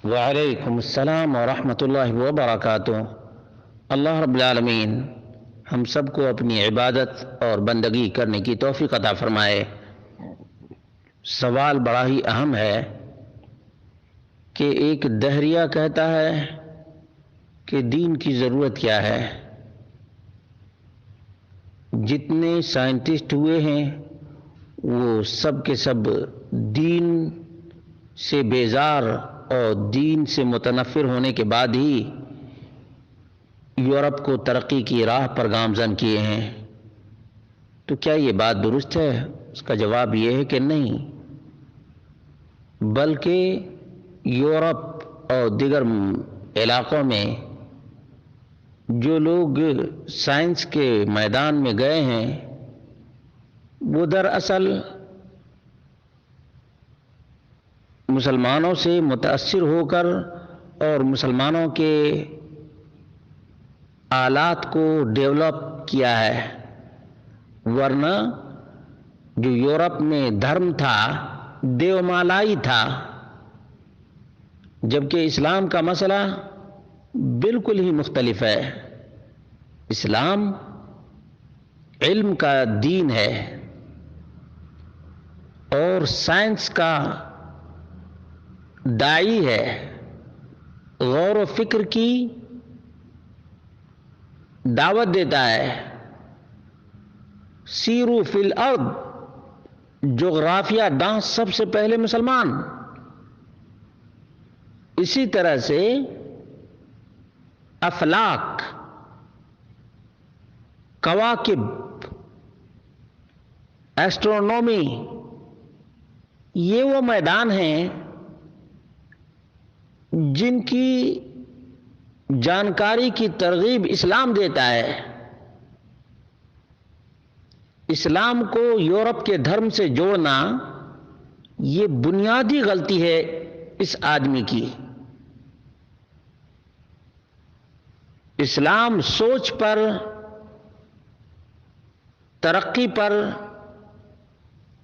وعلیکم السلام ورحمۃ اللہ وبرکاتہ۔ اللہ رب العالمین ہم سب کو اپنی عبادت اور بندگی کرنے کی توفیق عطا فرمائے۔ سوال بڑا ہی اہم ہے کہ ایک دہریہ کہتا ہے کہ دین کی ضرورت کیا ہے۔ جتنے سائنٹسٹ ہوئے ہیں وہ سب کے سب دین سے بیزار اور دین سے متنفر ہونے کے بعد ہی یورپ کو ترقی کی راہ پر گامزن کیے ہیں۔ تو کیا یہ بات درست ہے؟ اس کا جواب یہ ہے کہ نہیں، بلکہ یورپ اور دیگر علاقوں میں جو لوگ سائنس کے میدان میں گئے ہیں وہ دراصل مسلمانوں سے متاثر ہو کر اور مسلمانوں کے آلات کو ڈیولپ کیا ہے، ورنہ جو یورپ میں دھرم تھا دیومالائی تھا، جبکہ اسلام کا مسئلہ بالکل ہی مختلف ہے۔ اسلام علم کا دین ہے اور سائنس کا داعی ہے، غور و فکر کی دعوت دیتا ہے۔ سیرو فی الارض، جغرافیہ داں سب سے پہلے مسلمان۔ اسی طرح سے افلاک، کواکب، ایسٹرونومی، یہ وہ میدان ہیں جن کی جانکاری کی ترغیب اسلام دیتا ہے۔ اسلام کو یورپ کے دھرم سے جوڑنا یہ بنیادی غلطی ہے اس آدمی کی۔ اسلام سوچ پر، ترقی پر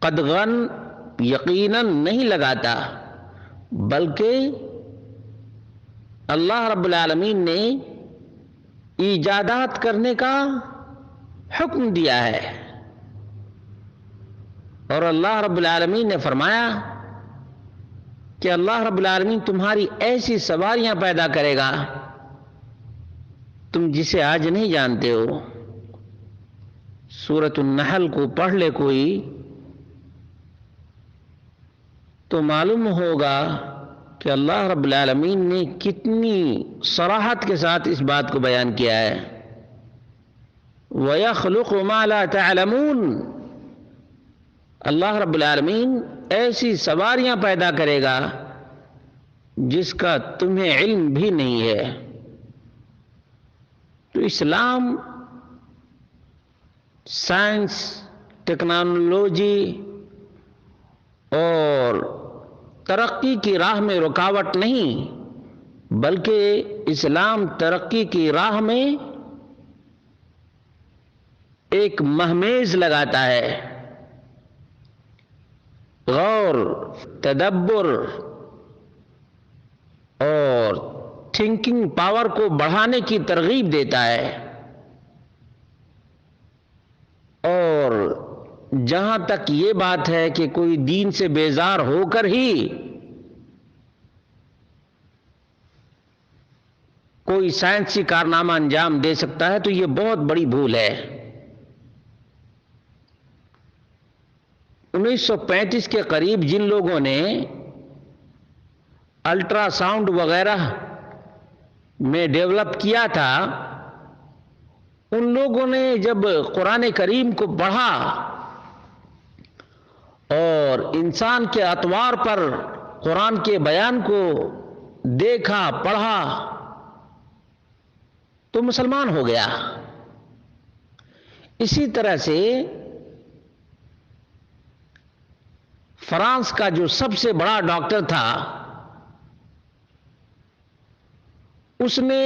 قدغن یقیناً نہیں لگاتا، بلکہ اللہ رب العالمین نے ایجادات کرنے کا حکم دیا ہے، اور اللہ رب العالمین نے فرمایا کہ اللہ رب العالمین تمہاری ایسی سواریاں پیدا کرے گا تم جسے آج نہیں جانتے ہو۔ سورۃ النحل کو پڑھ لے کوئی تو معلوم ہوگا کہ اللہ رب العالمین نے کتنی صراحت کے ساتھ اس بات کو بیان کیا ہے۔ وَيَخْلُقُ مَا لَا تَعْلَمُونَ، اللہ رب العالمین ایسی سواریاں پیدا کرے گا جس کا تمہیں علم بھی نہیں ہے۔ تو اسلام سائنس، ٹیکنالوجی اور ترقی کی راہ میں رکاوٹ نہیں، بلکہ اسلام ترقی کی راہ میں ایک مہمیز لگاتا ہے۔ غور، تدبر اور تھنکنگ پاور کو بڑھانے کی ترغیب دیتا ہے، اور جہاں تک یہ بات ہے کہ کوئی دین سے بیزار ہو کر ہی کوئی سائنسی کارنامہ انجام دے سکتا ہے تو یہ بہت بڑی بھول ہے۔ 1935 کے قریب جن لوگوں نے الٹرا ساؤنڈ وغیرہ میں ڈیولپ کیا تھا، ان لوگوں نے جب قرآن کریم کو پڑھا اور انسان کے اطوار پر قرآن کے بیان کو دیکھا، پڑھا، تو مسلمان ہو گیا۔ اسی طرح سے فرانس کا جو سب سے بڑا ڈاکٹر تھا، اس نے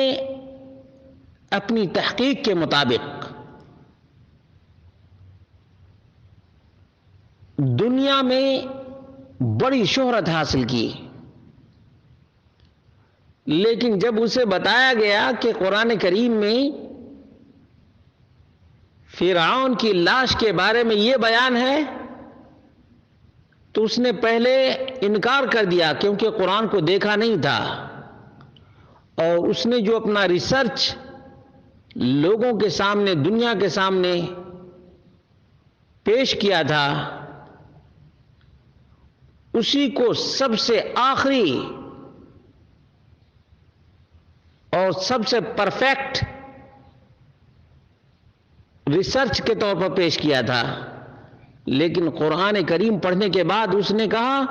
اپنی تحقیق کے مطابق دنیا میں بڑی شہرت حاصل کی۔ لیکن جب اسے بتایا گیا کہ قرآن کریم میں فرعون کی لاش کے بارے میں یہ بیان ہے تو اس نے پہلے انکار کر دیا، کیونکہ قرآن کو دیکھا نہیں تھا، اور اس نے جو اپنا ریسرچ لوگوں کے سامنے، دنیا کے سامنے پیش کیا تھا، اسی کو سب سے آخری اور سب سے پرفیکٹ ریسرچ کے طور پر پیش کیا تھا۔ لیکن قرآن کریم پڑھنے کے بعد اس نے کہا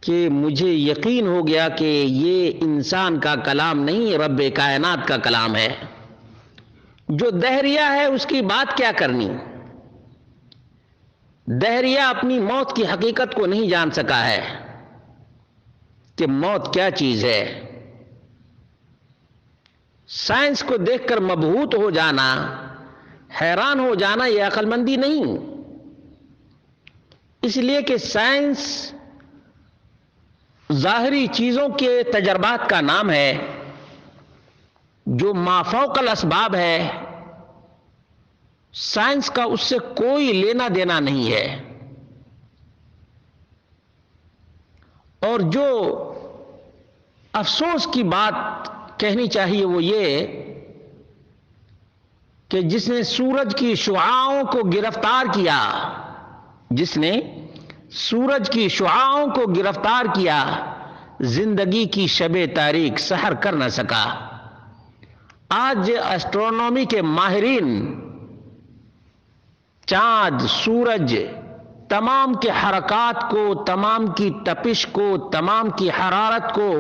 کہ مجھے یقین ہو گیا کہ یہ انسان کا کلام نہیں، رب کائنات کا کلام ہے۔ جو دہریہ ہے اس کی بات کیا کرنی، دہریہ اپنی موت کی حقیقت کو نہیں جان سکا ہے کہ موت کیا چیز ہے۔ سائنس کو دیکھ کر مبہوت ہو جانا، حیران ہو جانا، یہ عقل مندی نہیں، اس لیے کہ سائنس ظاہری چیزوں کے تجربات کا نام ہے، جو مافوق الاسباب ہے، سائنس کا اس سے کوئی لینا دینا نہیں ہے۔ اور جو افسوس کی بات کہنی چاہیے وہ یہ کہ جس نے سورج کی شعاعوں کو گرفتار کیا، جس نے سورج کی شعاعوں کو گرفتار کیا، زندگی کی شب تاریک سحر کر نہ سکا۔ آج اسٹرونومی کے ماہرین چاند، سورج، تمام کے حرکات کو، تمام کی تپش کو، تمام کی حرارت کو،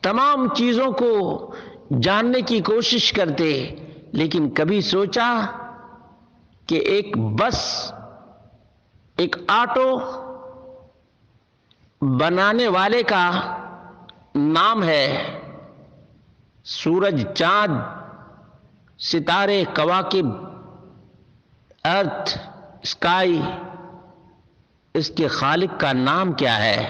تمام چیزوں کو جاننے کی کوشش کرتے، لیکن کبھی سوچا کہ ایک بس، ایک آٹو بنانے والے کا نام ہے سورج، چاند، ستارے، کواکب، ارتھ، اسکائی، اس کے خالق کا نام کیا ہے؟